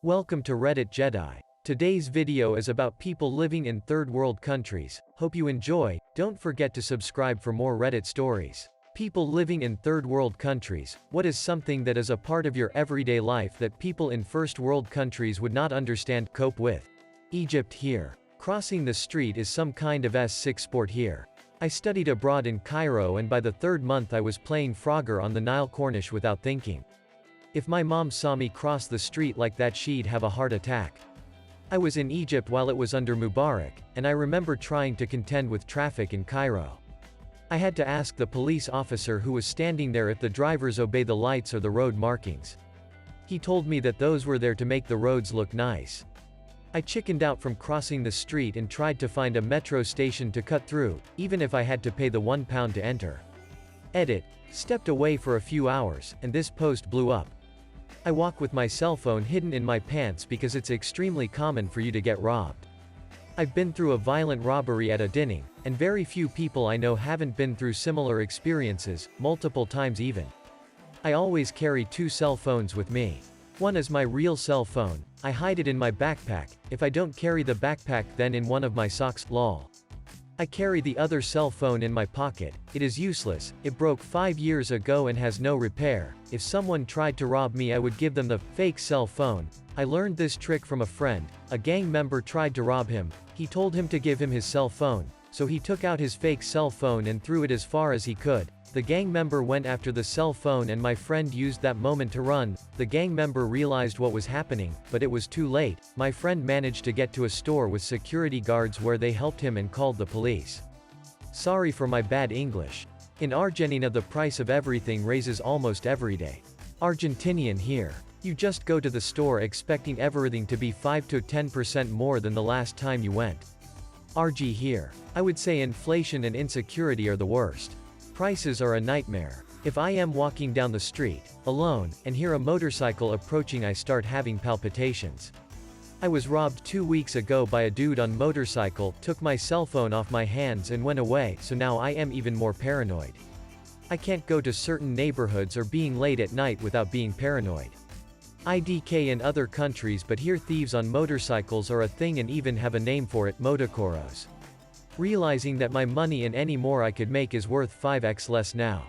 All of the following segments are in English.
Welcome to Reddit Jedi. Today's video is about people living in third world countries. Hope you enjoy. Don't forget to subscribe for more Reddit stories. People living in third world countries. What is something that is a part of your everyday life that people in first world countries would not understand, cope with? Egypt here. Crossing the street is some kind of S6 sport here. I studied abroad in Cairo, and by the third month I was playing Frogger on the Nile Corniche without thinking. If my mom saw me cross the street like that, she'd have a heart attack. I was in Egypt while it was under Mubarak, and I remember trying to contend with traffic in Cairo. I had to ask the police officer who was standing there if the drivers obey the lights or the road markings. He told me that those were there to make the roads look nice. I chickened out from crossing the street and tried to find a metro station to cut through, even if I had to pay the £1 to enter. Edit. Stepped away for a few hours, and this post blew up. I walk with my cell phone hidden in my pants because it's extremely common for you to get robbed. I've been through a violent robbery at a dining, and very few people I know haven't been through similar experiences, multiple times even. I always carry two cell phones with me. One is my real cell phone. I hide it in my backpack. If I don't carry the backpack, then in one of my socks, lol. I carry the other cell phone in my pocket. It is useless. It broke 5 years ago and has no repair. If someone tried to rob me, I would give them the fake cell phone. I learned this trick from a friend. A gang member tried to rob him. He told him to give him his cell phone. So he took out his fake cell phone and threw it as far as he could. The gang member went after the cell phone and my friend used that moment to run. The gang member realized what was happening, but it was too late. My friend managed to get to a store with security guards where they helped him and called the police. Sorry for my bad English. In Argentina the price of everything raises almost every day. Argentinian here. You just go to the store expecting everything to be 5 to 10% more than the last time you went. RG here. I would say inflation and insecurity are the worst. Prices are a nightmare. If I am walking down the street, alone, and hear a motorcycle approaching, I start having palpitations. I was robbed 2 weeks ago by a dude on motorcycle, took my cell phone off my hands and went away, so now I am even more paranoid. I can't go to certain neighborhoods or being late at night without being paranoid. IDK in other countries, but here thieves on motorcycles are a thing and even have a name for it, motocoros. Realizing that my money and any more I could make is worth 5x less now.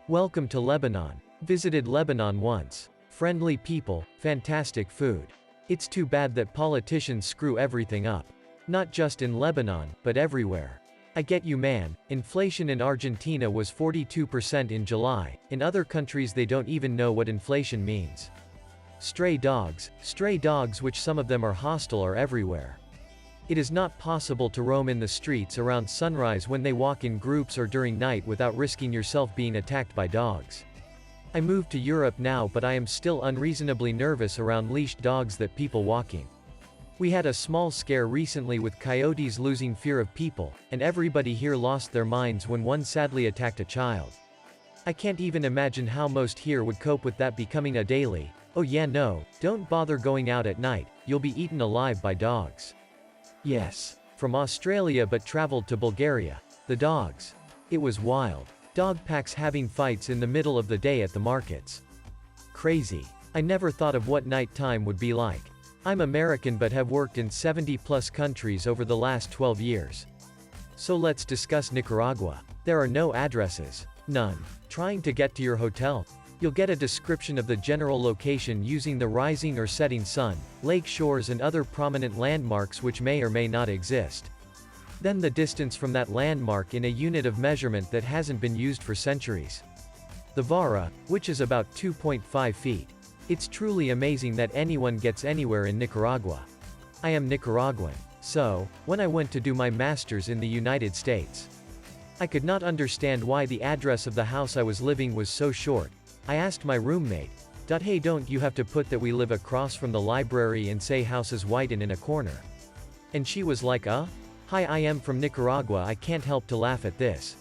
Welcome to Lebanon. Visited Lebanon once. Friendly people, fantastic food. It's too bad that politicians screw everything up. Not just in Lebanon, but everywhere. I get you, man. Inflation in Argentina was 42% in July. In other countries they don't even know what inflation means. Stray dogs, which some of them are hostile, are everywhere. It is not possible to roam in the streets around sunrise when they walk in groups or during night without risking yourself being attacked by dogs. I moved to Europe now, but I am still unreasonably nervous around leashed dogs that people walking. We had a small scare recently with coyotes losing fear of people, and everybody here lost their minds when one sadly attacked a child. I can't even imagine how most here would cope with that becoming a daily. Oh yeah, no, don't bother going out at night, you'll be eaten alive by dogs. Yes. From Australia but traveled to Bulgaria. The dogs. It was wild. Dog packs having fights in the middle of the day at the markets. Crazy. I never thought of what nighttime would be like. I'm American but have worked in 70+ countries over the last 12 years. So let's discuss Nicaragua. There are no addresses. None. Trying to get to your hotel? You'll get a description of the general location using the rising or setting sun, lake shores and other prominent landmarks which may or may not exist. Then the distance from that landmark in a unit of measurement that hasn't been used for centuries. The vara, which is about 2.5 feet. It's truly amazing that anyone gets anywhere in Nicaragua. I am Nicaraguan. So, when I went to do my master's in the United States, I could not understand why the address of the house I was living was so short. I asked my roommate, "Hey, don't you have to put that we live across from the library and say house is white and in a corner?" And she was like, Hi, I am from Nicaragua. I can't help to laugh at this.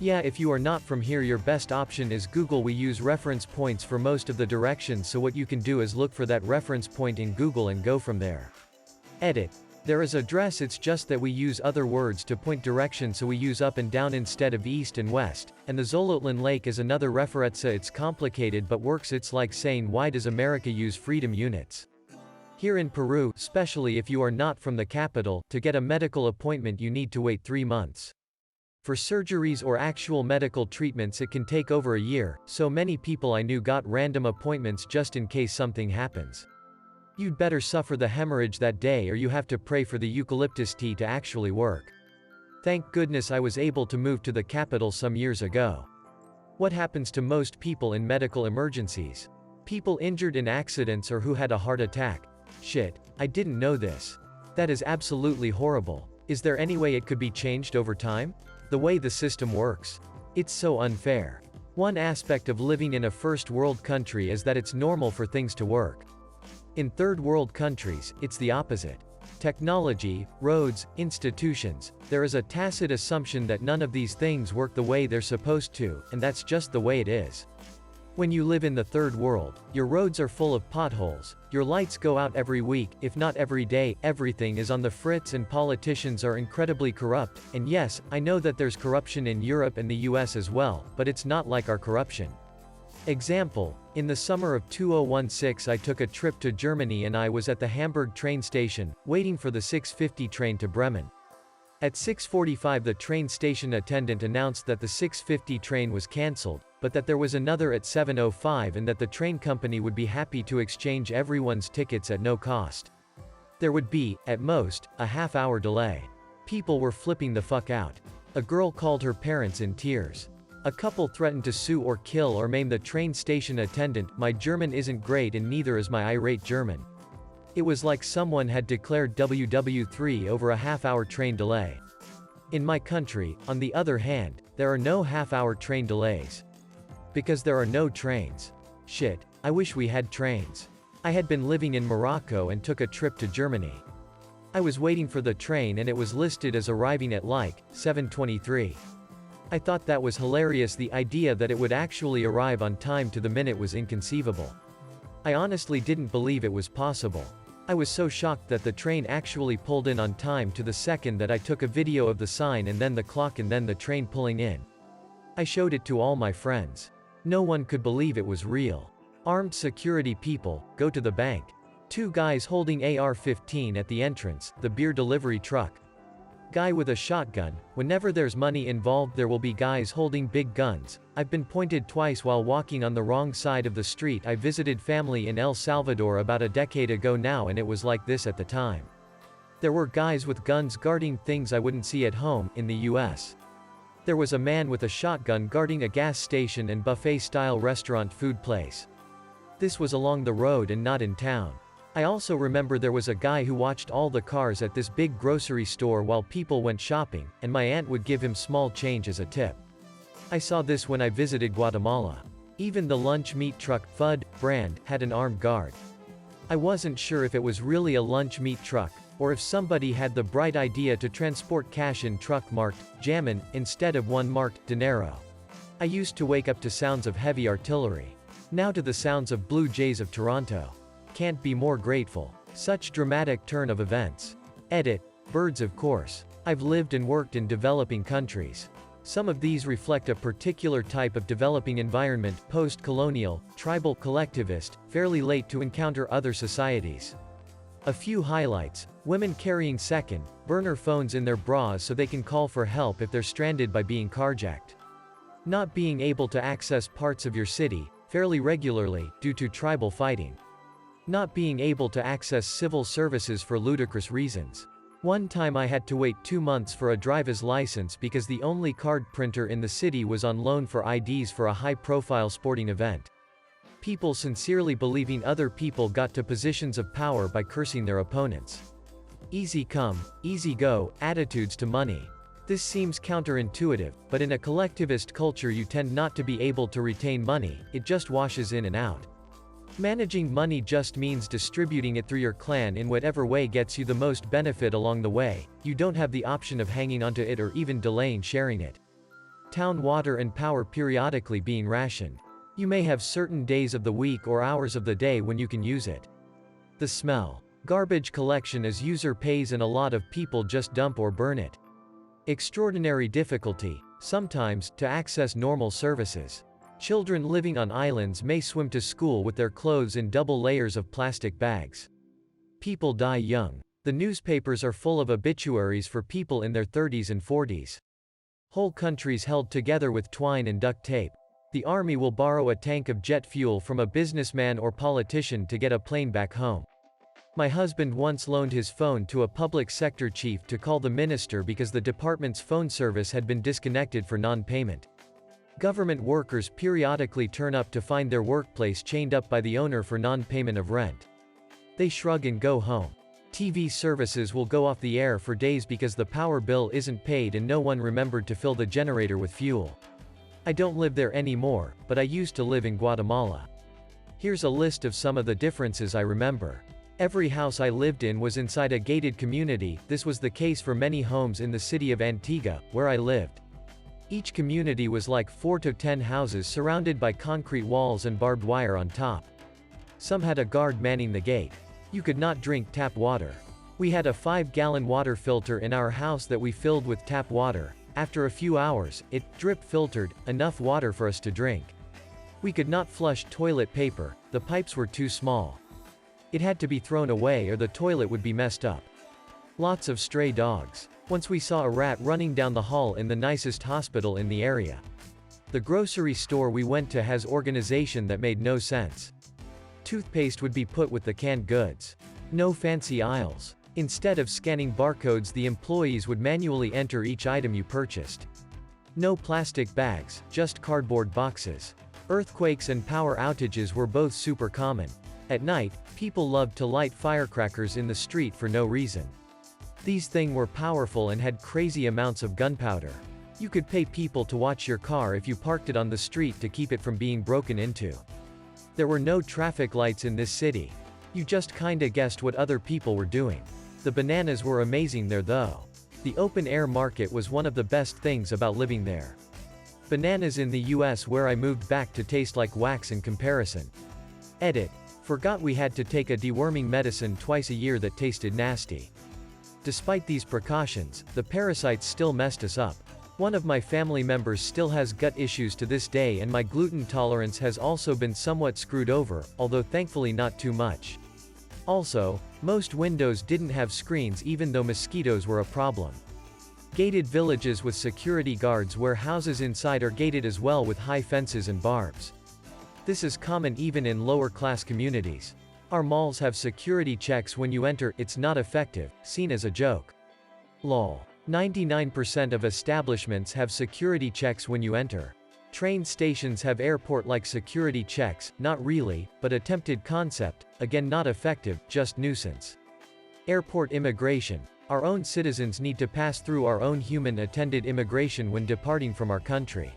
Yeah, if you are not from here, your best option is Google. We use reference points for most of the directions, so what you can do is look for that reference point in Google and go from there. Edit. There is address, it's just that we use other words to point direction, so we use up and down instead of east and west, and the Zolotlan Lake is another referenza. It's complicated but works. It's like saying, why does America use freedom units? Here in Peru, especially if you are not from the capital, to get a medical appointment you need to wait 3 months. For surgeries or actual medical treatments it can take over a year, so many people I knew got random appointments just in case something happens. You'd better suffer the hemorrhage that day or you have to pray for the eucalyptus tea to actually work. Thank goodness I was able to move to the capital some years ago. What happens to most people in medical emergencies? People injured in accidents or who had a heart attack. Shit, I didn't know this. That is absolutely horrible. Is there any way it could be changed over time? The way the system works. It's so unfair. One aspect of living in a first world country is that it's normal for things to work. In third world countries, it's the opposite. Technology, roads, institutions, there is a tacit assumption that none of these things work the way they're supposed to, and that's just the way it is. When you live in the third world, your roads are full of potholes, your lights go out every week, if not every day, everything is on the fritz and politicians are incredibly corrupt, and yes, I know that there's corruption in Europe and the US as well, but it's not like our corruption. Example, in the summer of 2016 I took a trip to Germany and I was at the Hamburg train station, waiting for the 6:50 train to Bremen. At 6:45 the train station attendant announced that the 6:50 train was cancelled, but that there was another at 7:05 and that the train company would be happy to exchange everyone's tickets at no cost. There would be, at most, a half-hour delay. People were flipping the fuck out. A girl called her parents in tears. A couple threatened to sue or kill or maim the train station attendant. My German isn't great and neither is my irate German. It was like someone had declared WW3 over a half-hour train delay. In my country, on the other hand, there are no half-hour train delays. Because there are no trains. Shit, I wish we had trains. I had been living in Morocco and took a trip to Germany. I was waiting for the train and it was listed as arriving at like 7:23. I thought that was hilarious. The idea that it would actually arrive on time to the minute was inconceivable. I honestly didn't believe it was possible. I was so shocked that the train actually pulled in on time to the second that I took a video of the sign and then the clock and then the train pulling in. I showed it to all my friends. No one could believe it was real. Armed security people, go to the bank. 2 guys holding AR-15 at the entrance, the beer delivery truck. Guy with a shotgun. Whenever there's money involved there will be guys holding big guns. I've been pointed twice while walking on the wrong side of the street. I visited family in El Salvador about a decade ago now and it was like this at the time. There were guys with guns guarding things I wouldn't see at home, in the US. There was a man with a shotgun guarding a gas station and buffet-style restaurant food place. This was along the road and not in town. I also remember there was a guy who watched all the cars at this big grocery store while people went shopping, and my aunt would give him small change as a tip. I saw this when I visited Guatemala. Even the lunch meat truck, FUD, brand, had an armed guard. I wasn't sure if it was really a lunch meat truck, or if somebody had the bright idea to transport cash in truck marked, Jammin', instead of one marked, Dinero. I used to wake up to sounds of heavy artillery. Now to the sounds of Blue Jays of Toronto. Can't be more grateful. Such dramatic turn of events. Edit. Birds of course. I've lived and worked in developing countries. Some of these reflect a particular type of developing environment, post-colonial, tribal, collectivist, fairly late to encounter other societies. A few highlights: women carrying second burner phones in their bras so they can call for help if they're stranded by being carjacked. Not being able to access parts of your city, fairly regularly, due to tribal fighting. Not being able to access civil services for ludicrous reasons. One time I had to wait 2 months for a driver's license because the only card printer in the city was on loan for IDs for a high-profile sporting event. People sincerely believing other people got to positions of power by cursing their opponents. Easy come, easy go, attitudes to money. This seems counterintuitive, but in a collectivist culture you tend not to be able to retain money, it just washes in and out. Managing money just means distributing it through your clan in whatever way gets you the most benefit along the way. You don't have the option of hanging onto it or even delaying sharing it. Town water and power periodically being rationed. You may have certain days of the week or hours of the day when you can use it. The smell. Garbage collection as user pays and a lot of people just dump or burn it. Extraordinary difficulty, sometimes, to access normal services. Children living on islands may swim to school with their clothes in double layers of plastic bags. People die young. The newspapers are full of obituaries for people in their 30s and 40s. Whole countries held together with twine and duct tape. The army will borrow a tank of jet fuel from a businessman or politician to get a plane back home. My husband once loaned his phone to a public sector chief to call the minister because the department's phone service had been disconnected for non-payment. Government workers periodically turn up to find their workplace chained up by the owner for non-payment of rent. They shrug and go home. TV services will go off the air for days because the power bill isn't paid and no one remembered to fill the generator with fuel. I don't live there anymore, but I used to live in Guatemala. Here's a list of some of the differences I remember. Every house I lived in was inside a gated community. This was the case for many homes in the city of Antigua, where I lived. Each community was like 4 to 10 houses surrounded by concrete walls and barbed wire on top. Some had a guard manning the gate. You could not drink tap water. We had a 5-gallon water filter in our house that we filled with tap water. After a few hours, it drip filtered enough water for us to drink. We could not flush toilet paper. The pipes were too small. It had to be thrown away or the toilet would be messed up. Lots of stray dogs. Once we saw a rat running down the hall in the nicest hospital in the area. The grocery store we went to has organization that made no sense. Toothpaste would be put with the canned goods. No fancy aisles. Instead of scanning barcodes, the employees would manually enter each item you purchased. No plastic bags, just cardboard boxes. Earthquakes and power outages were both super common. At night, people loved to light firecrackers in the street for no reason. These things were powerful and had crazy amounts of gunpowder. You could pay people to watch your car if you parked it on the street to keep it from being broken into. There were no traffic lights in this city. You just kinda guessed what other people were doing. The bananas were amazing there though. The open-air market was one of the best things about living there. Bananas in the US where I moved back to taste like wax in comparison. Edit. Forgot we had to take a deworming medicine twice a year that tasted nasty. Despite these precautions, the parasites still messed us up. One of my family members still has gut issues to this day and my gluten tolerance has also been somewhat screwed over, although thankfully not too much. Also, most windows didn't have screens even though mosquitoes were a problem. Gated villages with security guards where houses inside are gated as well with high fences and barbs. This is common even in lower-class communities. Our malls have security checks when you enter. It's not effective, seen as a joke. Lol. 99% of establishments have security checks when you enter. Train stations have airport-like security checks, not really, but attempted concept, again not effective, just nuisance. Airport immigration. Our own citizens need to pass through our own human-attended immigration when departing from our country.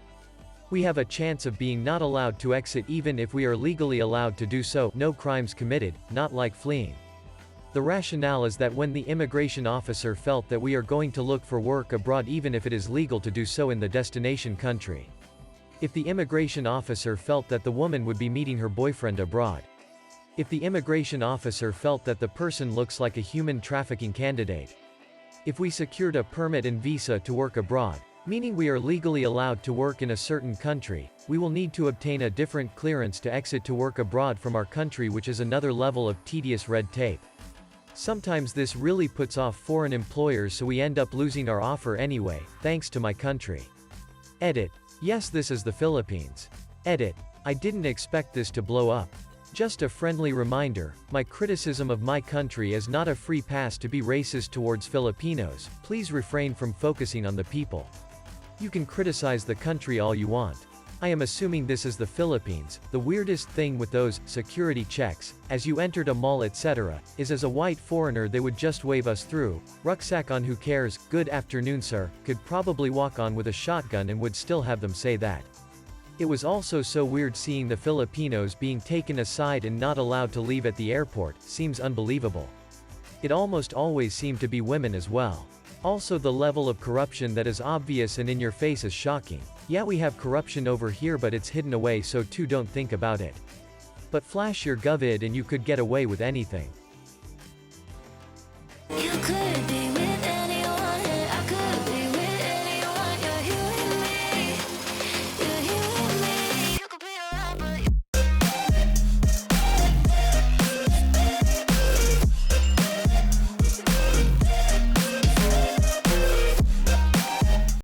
We have a chance of being not allowed to exit even if we are legally allowed to do so, no crimes committed, not like fleeing. The rationale is that when the immigration officer felt that we are going to look for work abroad even if it is legal to do so in the destination country. If the immigration officer felt that the woman would be meeting her boyfriend abroad. If the immigration officer felt that the person looks like a human trafficking candidate. If we secured a permit and visa to work abroad, meaning we are legally allowed to work in a certain country, we will need to obtain a different clearance to exit to work abroad from our country, which is another level of tedious red tape. Sometimes this really puts off foreign employers, so we end up losing our offer anyway, thanks to my country. Edit. Yes, this is the Philippines. Edit. I didn't expect this to blow up. Just a friendly reminder, my criticism of my country is not a free pass to be racist towards Filipinos. Please refrain from focusing on the people. You can criticize the country all you want. I am assuming this is the Philippines. The weirdest thing with those security checks, as you entered a mall etc., is as a white foreigner they would just wave us through. Rucksack on, who cares, good afternoon sir, could probably walk on with a shotgun and would still have them say that. It was also so weird seeing the Filipinos being taken aside and not allowed to leave at the airport, seems unbelievable. It almost always seemed to be women as well. Also, the level of corruption that is obvious and in your face is shocking. Yeah, we have corruption over here, but it's hidden away, so too don't think about it. But flash your GovID and you could get away with anything. You could be